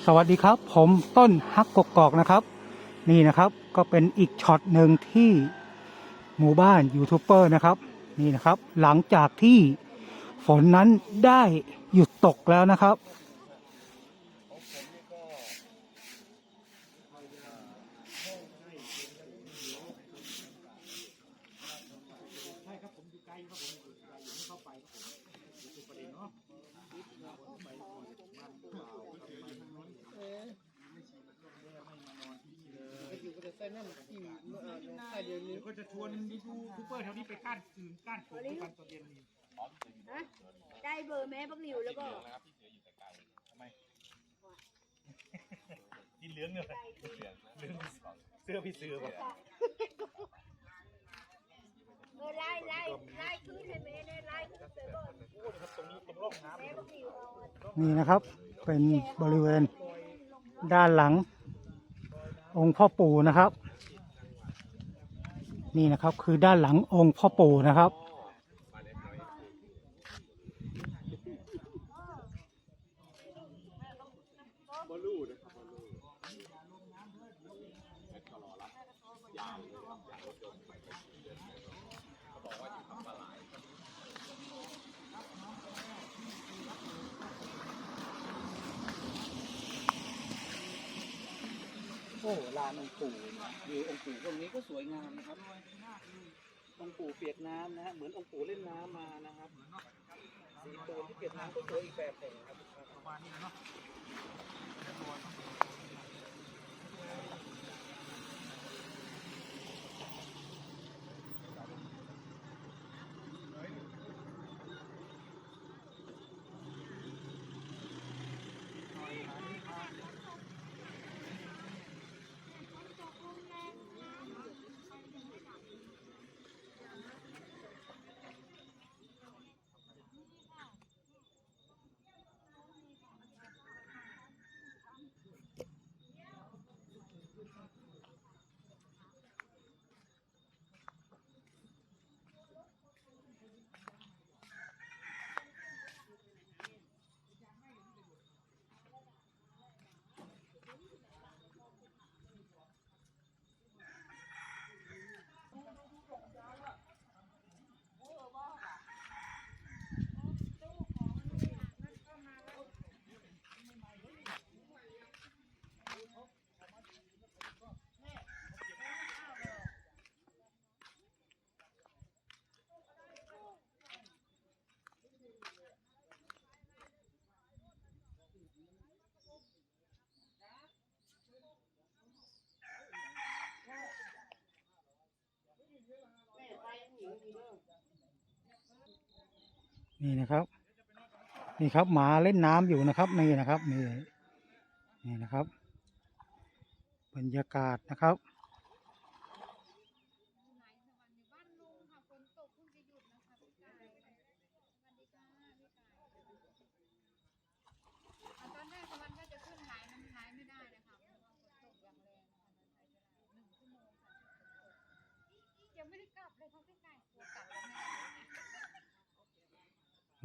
สวัสดีครับผมต้นฮักกกอกนะครับนี่นะครับก็เป็นอีกช็อตหนึ่งที่หมู่บ้านยูทูบเบอร์นะครับนี่นะครับหลังจากที่ฝนนั้นได้หยุดตกแล้วนะครับก็จะชวนยูทูบเบอร์แถวนี้ไปก้านคืนก้านโขกกันตอนเย็นนี้ได้เบอร์แม่บักหลิวแล้วก็กินเหลืองเลยเหลืองเสื้อพี่เสื้อป่ะไล่ขึ้นให้แม่ได้ไล่ขึ้นไปก่อนตรงนี้ตรงร่องน้ำนี่นะครับเป็นบริเวณด้านหลังองค์พ่อปู่นะครับนี่นะครับคือด้านหลังองค์พ่อปู่นะครับโอ้ลานองค์ปู่วิวองค์ปู่ตรงนี้ก็สวยงามนะครับองค์ปู่เปียกน้ำนะฮะเหมือนองค์ปู่เล่นน้ำมานะครับสีโตนที่เปียกน้ำก็สวยอีกแบบหนึ่งครับประมาณนี้เนาะนี่นะครับนี่ครับหมาเล่นน้ำอยู่นะครับนี่นะครับนี่นะครับบรรยากาศนะครับ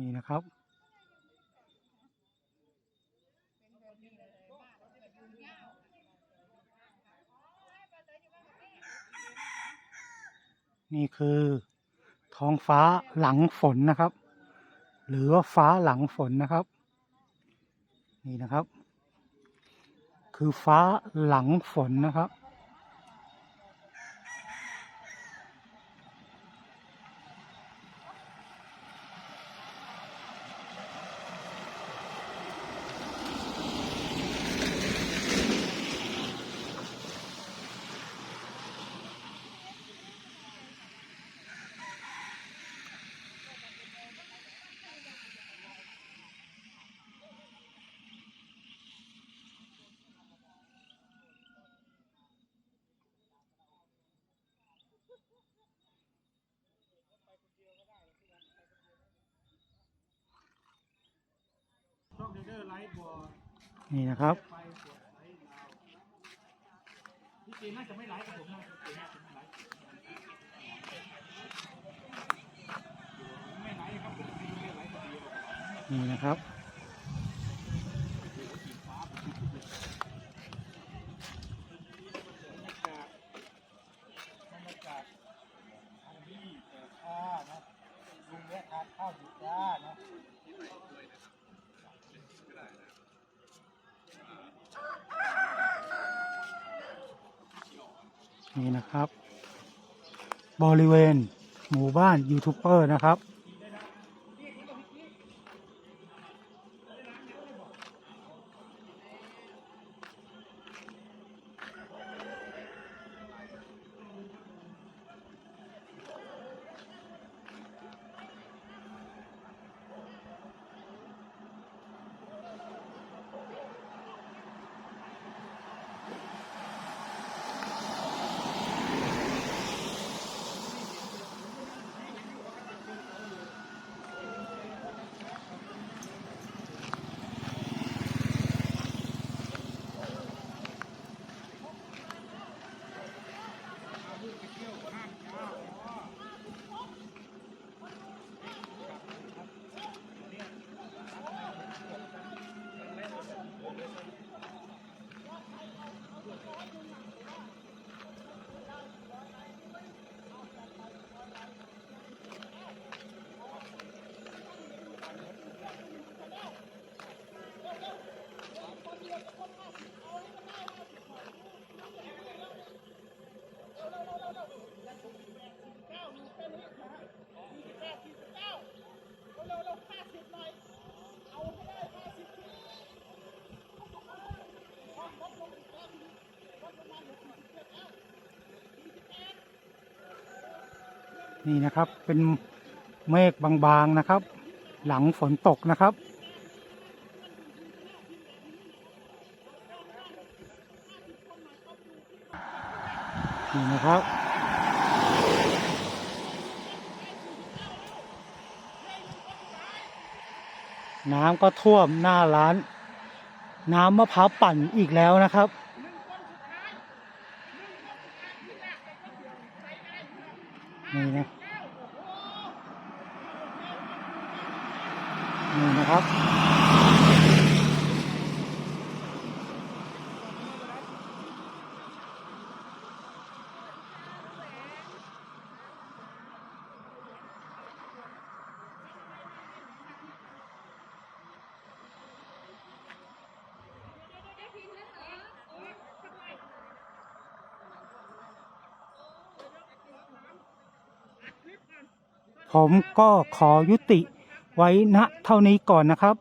นี่นะครับนี่คือท้องฟ้าหลังฝนนะครับหรือว่าฟ้าหลังฝนนะครับนี่นะครับคือฟ้าหลังฝนนะครับนี่นะครับพี่เจน่าจะไม่ไลฟ์กับผมนะไม่ไลฟ์ครับผมไม่ไลฟ์กับพี่นี่นะครับ นี่นะครับ บริเวณหมู่บ้านยูทูบเบอร์นะครับ นี่นะครับเป็นเมฆบางๆนะครับ หลังฝนตกนะครับ นี่นะครับ น้ำก็ท่วมหน้าร้าน น้ำมะพร้าวปั่นอีกแล้วนะครับ นี่นะ นี่นะครับ ผมก็ขอยุติไว้ณเท่านี้ก่อนนะครับ